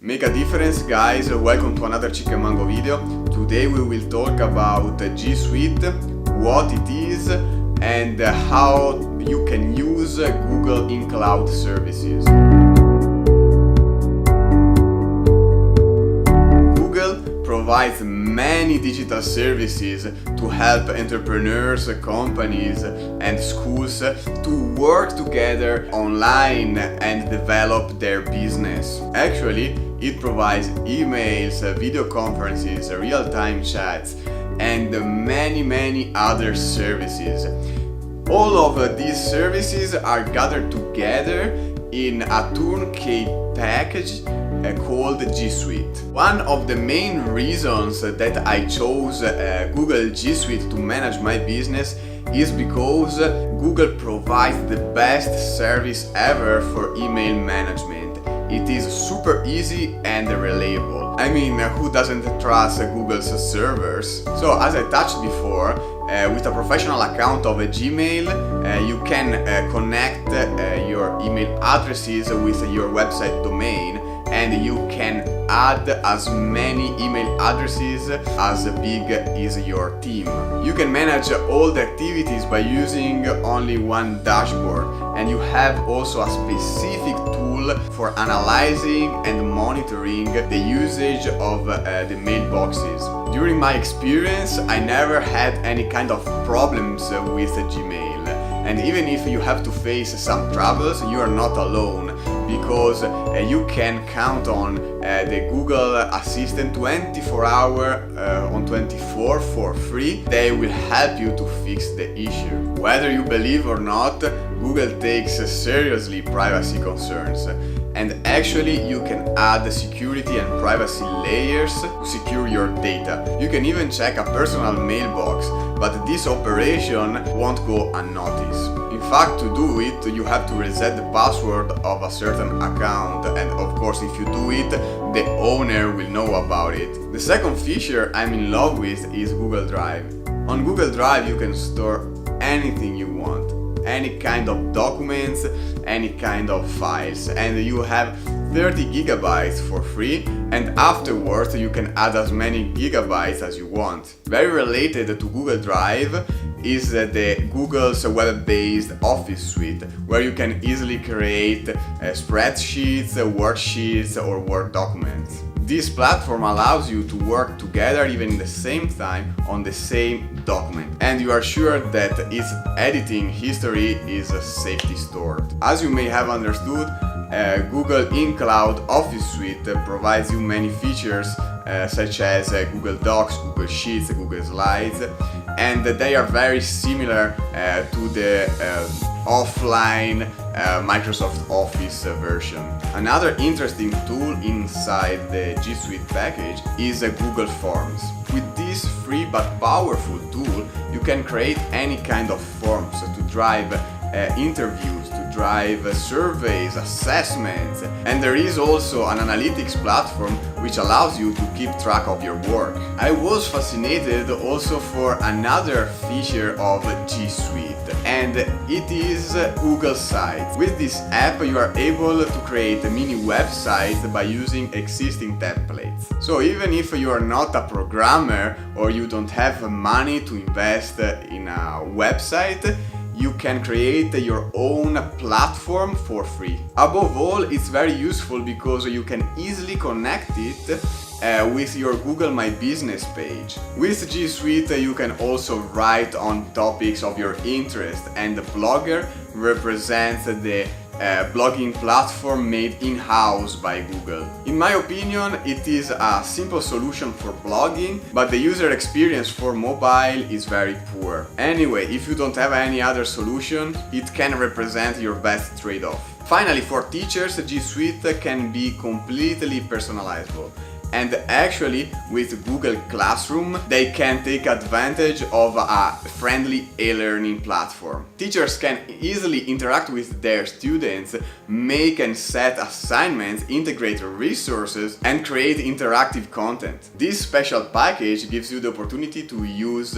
Make a difference, guys. Welcome to another Chicken Mango video. Today we will talk about G Suite, what it is, and how you can use Google in Cloud services. Google provides many digital services to help entrepreneurs, companies, and schools to work together online and develop their business. Actually, it provides emails, video conferences, real-time chats, and many other services. All of these services are gathered together in a turnkey package called G Suite. One of the main reasons that I chose Google G Suite to manage my business is because Google provides the best service ever for email management. It is super easy and reliable. I mean, who doesn't trust Google's servers? So, as I touched before, with a professional account of Gmail, you can connect your email addresses with your website domain, and you can add as many email addresses as big is your team. You can manage all the activities by using only one dashboard, and you have also a specific tool for analyzing and monitoring the usage of the mailboxes. During my experience, I never had any kind of problems with Gmail. And even if you have to face some troubles, you are not alone, because you can count on the Google Assistant 24-hour on 24 for free. They will help you to fix the issue. Whether you believe or not, Google takes seriously privacy concerns. And actually, you can add security and privacy layers to secure your data. You can even check a personal mailbox, but this operation won't go unnoticed. In fact, to do it, you have to reset the password of a certain account, and of course, if you do it, the owner will know about it. The second feature I'm in love with is Google Drive. On Google Drive, you can store anything you want. Any kind of documents, any kind of files, and you have 30 gigabytes for free, and afterwards you can add as many gigabytes as you want. Very related to Google Drive is the Google's web-based Office suite, where you can easily create spreadsheets, worksheets, or Word documents. This platform allows you to work together even in the same time on the same document, and you are sure that its editing history is safely stored. As you may have understood, Google in Cloud Office Suite provides you many features such as Google Docs, Google Sheets, Google Slides, and they are very similar to the offline Microsoft Office version. Another interesting tool inside the G Suite package is Google Forms. With this free but powerful tool, you can create any kind of forms to drive interviews, to drive surveys, assessments, and there is also an analytics platform which allows you to keep track of your work. I was fascinated also for another feature of G Suite, and it is Google Sites. With this app, you are able to create mini websites by using existing templates. So even if you are not a programmer or you don't have money to invest in a website, you can create your own platform for free. Above all, it's very useful because you can easily connect it with your Google My Business page. With G Suite, you can also write on topics of your interest, and the Blogger represents the blogging platform made in-house by Google. In my opinion, it is a simple solution for blogging, but the user experience for mobile is very poor. Anyway, if you don't have any other solution, it can represent your best trade-off. Finally, for teachers, G Suite can be completely personalizable. And actually, with Google Classroom, they can take advantage of a friendly e-learning platform. Teachers can easily interact with their students, make and set assignments, integrate resources, and create interactive content. This special package gives you the opportunity to use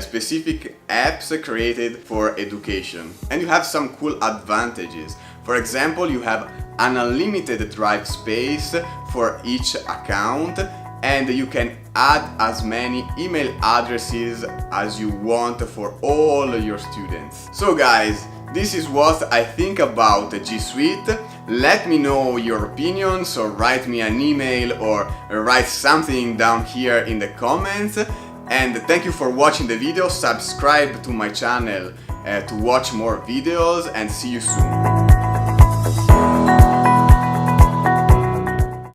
specific apps created for education. And you have some cool advantages. For example, you have an unlimited drive space for each account, and you can add as many email addresses as you want for all your students. So guys, this is what I think about G Suite. Let me know your opinions, or write me an email, or write something down here in the comments. And thank you for watching the video. Subscribe to my channel to watch more videos, and see you soon.